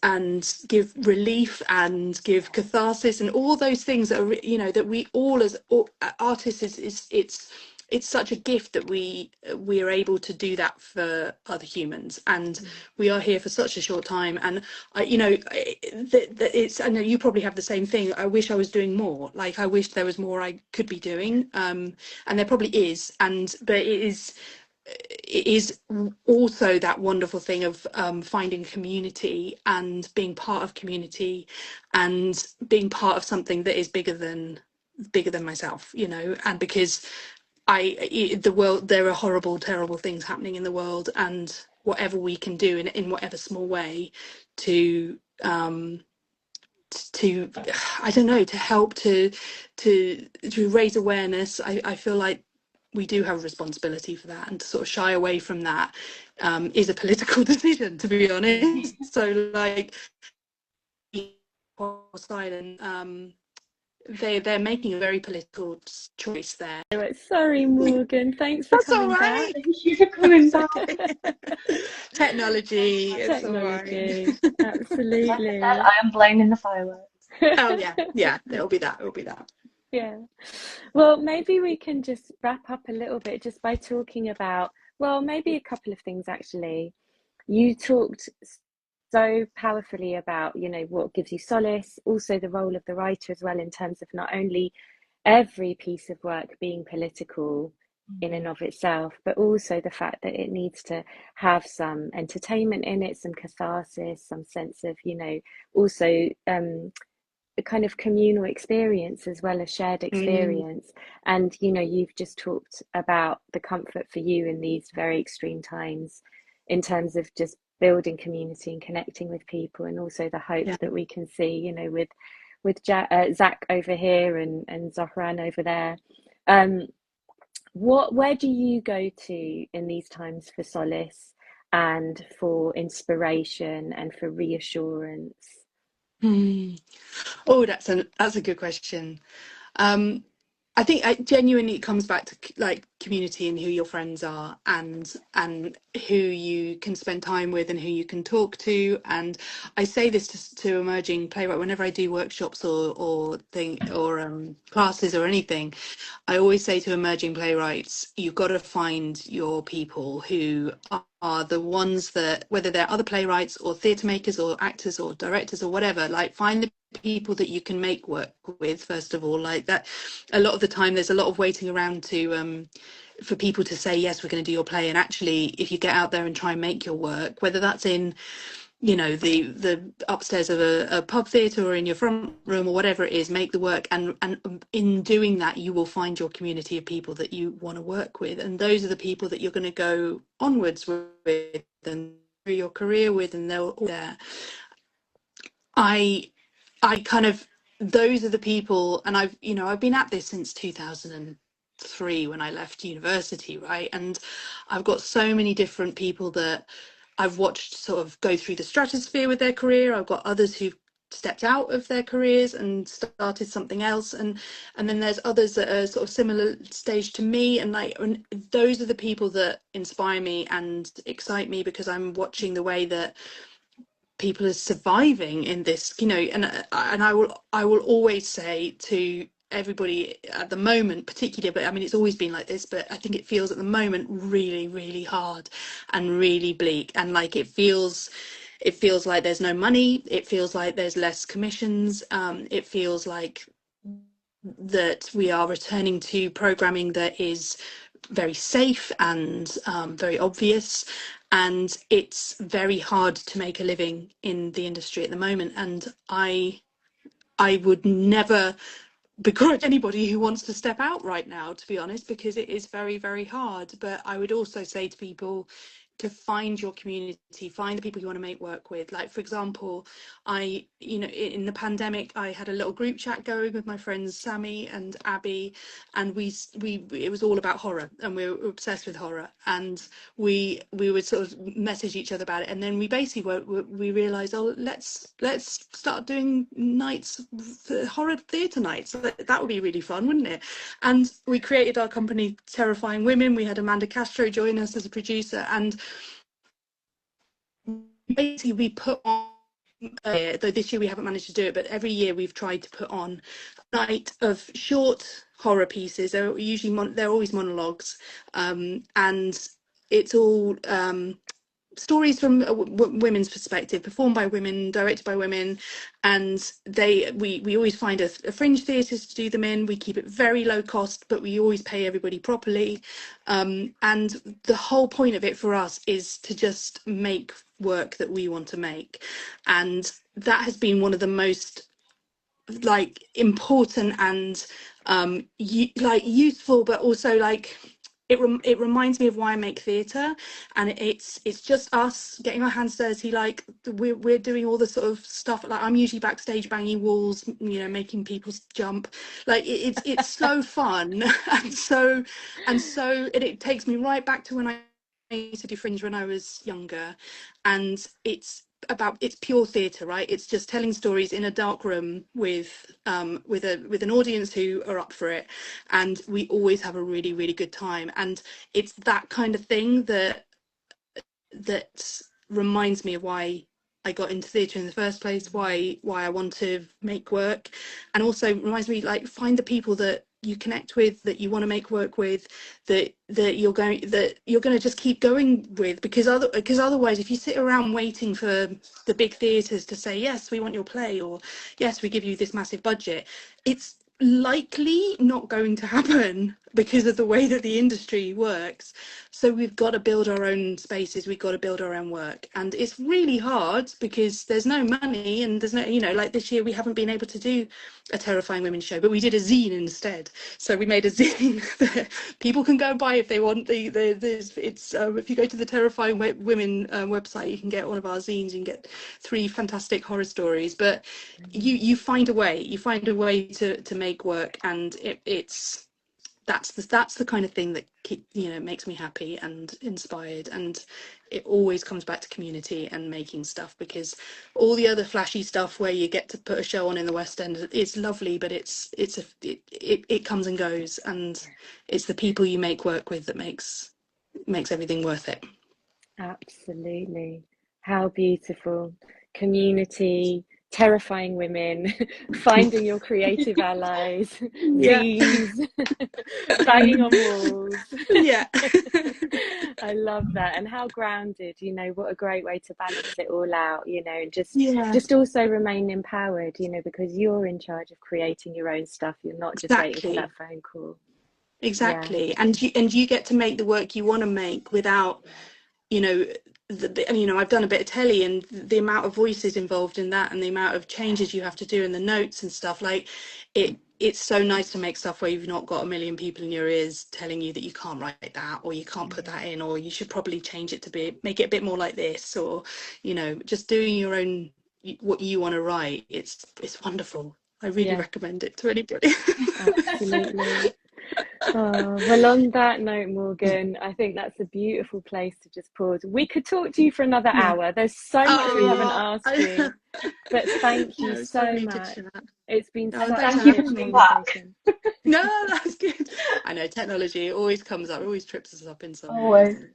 give relief and give catharsis and all those things that are, that we all as artists it's such a gift that we are able to do that for other humans, and we are here for such a short time. And I know you probably have the same thing. I wish I was doing more. Like I wish there was more I could be doing, and there probably is, but it is also that wonderful thing of finding community and being part of community and being part of something that is bigger than myself, and because the world, there are horrible, terrible things happening in the world, and whatever we can do in whatever small way to I don't know, to help to raise awareness. I feel like we do have a responsibility for that, and to sort of shy away from that is a political decision, to be honest. So like silent, they're making a very political choice there. Sorry, Morgan. Thanks for That's all coming back. right. Thank you for coming back. Technology, it's all Technology, right. Like I said, absolutely. I am blaming the fireworks. Oh yeah, it'll be that. Yeah. Well, maybe we can just wrap up a little bit just by talking about, well, maybe a couple of things actually. You talked so powerfully about, you know, what gives you solace, also the role of the writer as well, in terms of not only every piece of work being political in and of itself, but also the fact that it needs to have some entertainment in it, some catharsis, some sense of, you know, also a kind of communal experience as well as shared Mm, experience. And, you know, you've just talked about the comfort for you in these very extreme times in terms of just building community and connecting with people, and also the hope yeah. that we can see, you know, with Zach over here and Zohran over there. Um, where do you go to in these times for solace and for inspiration and for reassurance? Mm. Oh, that's a good question. Um, I think genuinely it comes back to like community and who your friends are, and who you can spend time with and who you can talk to. And I say this to emerging playwright whenever I do workshops or classes or anything. I always say to emerging playwrights, you've got to find your people who are the ones that, whether they're other playwrights or theatre makers or actors or directors or whatever, like find the people that you can make work with first of all. Like that, a lot of the time there's a lot of waiting around to for people to say yes, we're going to do your play, and actually if you get out there and try and make your work, whether that's in, you know, the upstairs of a pub theatre or in your front room or whatever it is, make the work, and in doing that you will find your community of people that you want to work with, and those are the people that you're going to go onwards with and through your career with, and they're all there. I kind of, those are the people, and I've been at this since 2003 when I left university, right? And I've got so many different people that I've watched sort of go through the stratosphere with their career. I've got others who've stepped out of their careers and started something else, and then there's others that are sort of similar stage to me, and those are the people that inspire me and excite me, because I'm watching the way that people are surviving in this, you know, and I will always say to everybody at the moment, particularly, but I mean it's always been like this, but I think it feels at the moment really, really hard and really bleak, and like it feels like there's no money, it feels like there's less commissions, it feels like that we are returning to programming that is very safe and very obvious, and it's very hard to make a living in the industry at the moment. And I would never begrudge anybody who wants to step out right now, to be honest, because it is very, very hard. But I would also say to people to find your community, find the people you want to make work with. Like, for example, in the pandemic, I had a little group chat going with my friends Sammy and Abby, and it was all about horror, and we were obsessed with horror, and we would sort of message each other about it, and then we basically we realized, oh, let's start doing nights, horror theatre nights. That would be really fun, wouldn't it? And we created our company Terrifying Women. We had Amanda Castro join us as a producer, and basically we put on, though this year we haven't managed to do it, but every year we've tried to put on a night of short horror pieces. They're always monologues, and it's all stories from a women's perspective, performed by women, directed by women, and we always find a fringe theatre to do them in. We keep it very low cost, but we always pay everybody properly, and the whole point of it for us is to just make work that we want to make, and that has been one of the most like important and useful, but also like it reminds me of why I make theatre, and it's just us getting our hands dirty. Like we're doing all the sort of stuff. Like I'm usually backstage banging walls, making people jump. Like it's so fun, and it takes me right back to when I used to do Fringe when I was younger, and it's pure theatre, right? It's just telling stories in a dark room with an audience who are up for it, and we always have a really, really good time. And it's that kind of thing that reminds me of why I got into theatre in the first place, why I want to make work, and also reminds me, like, find the people that you connect with, that you want to make work with, that you're going to just keep going with, because otherwise, if you sit around waiting for the big theatres to say yes, we want your play, or yes, we give you this massive budget, it's likely not going to happen because of the way that the industry works. So we've got to build our own spaces, we've got to build our own work, and it's really hard because there's no money, and there's no, like this year we haven't been able to do a Terrifying Women show, but we did a zine instead. So we made a zine that people can go and buy if they want. If you go to the Terrifying Women website, you can get one of our zines. You can get 3 fantastic horror stories, but you find a way. You find a way to make work, and that's the kind of thing that makes me happy and inspired, and it always comes back to community and making stuff, because all the other flashy stuff where you get to put a show on in the West End, it's lovely, but it comes and goes, and it's the people you make work with that makes everything worth it. Absolutely. How beautiful. Community, terrifying women, finding your creative allies, Yeah. zines, banging on walls. Yeah. I love that. And how grounded, what a great way to balance it all out, and Yeah. just also remain empowered, because you're in charge of creating your own stuff. You're not just waiting for that phone call. Exactly. Yeah. And you get to make the work you want to make without, I've done a bit of telly, and the amount of voices involved in that, and the amount of changes you have to do in the notes and stuff, like it's so nice to make stuff where you've not got a million people in your ears telling you that you can't write that, or you can't put that in, or you should probably change it to make it a bit more like this, or just doing your own, what you want to write. It's wonderful. I really recommend it to anybody. Absolutely. Oh, well, on that note, Morgan, I think that's a beautiful place to just pause. We could talk to you for another hour. There's so much we haven't asked you, but thank you so much. It's been such a rich conversation. No, that's good. I know technology always comes up, always trips us up in some always.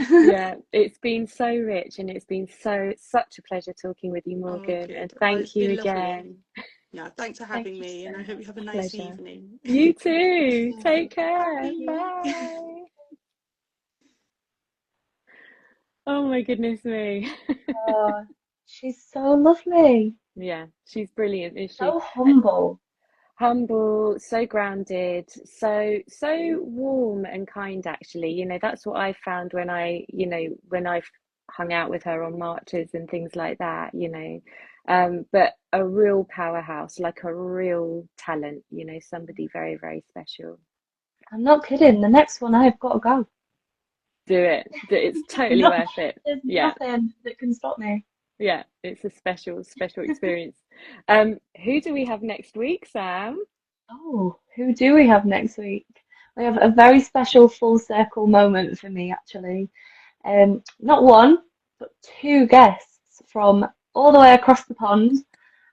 Yeah, it's been so rich, and it's been such a pleasure talking with you, Morgan. And thank you again. Yeah, thanks for having me, and I hope you have a nice evening. You too. Take care. Bye. Oh my goodness me. Oh, she's so lovely. Yeah, she's brilliant, isn't she? So humble. Humble, so grounded, so warm and kind, actually. That's what I found when I've hung out with her on marches and things like that, but a real powerhouse, like a real talent, somebody very, very special. I'm not kidding. The next one, I've got to go. Do it. It's totally worth it. There's nothing that can stop me. Yeah, it's a special experience. Who do we have next week, Sam? Oh, who do we have next week? We have a very special full circle moment for me, actually. Not one, but 2 guests from all the way across the pond,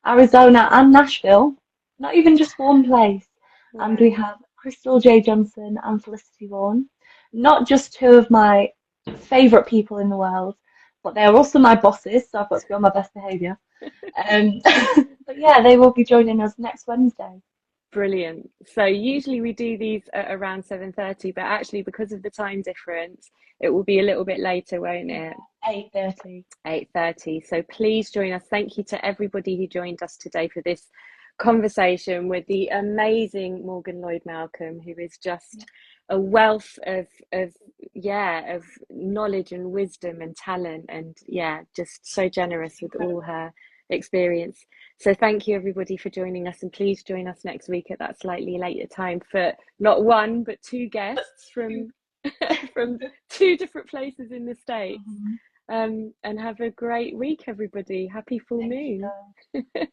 Arizona and Nashville. Not even just one place. Wow. And we have Crystal J. Johnson and Felicity Vaughan. Not just 2 of my favourite people in the world, but they're also my bosses, so I've got to be on my best behaviour. But yeah, they will be joining us next Wednesday. Brilliant. So usually we do these at around 7:30, but actually because of the time difference, it will be a little bit later, won't it? 8:30. 8:30. So please join us. Thank you to everybody who joined us today for this conversation with the amazing Morgan Lloyd Malcolm, who is just a wealth of knowledge and wisdom and talent, and just so generous with all her experience. So thank you everybody for joining us, and please join us next week at that slightly later time for not one but 2 guests from from two different places in the States. Mhm. And have a great week, everybody. Happy full Thank moon. you.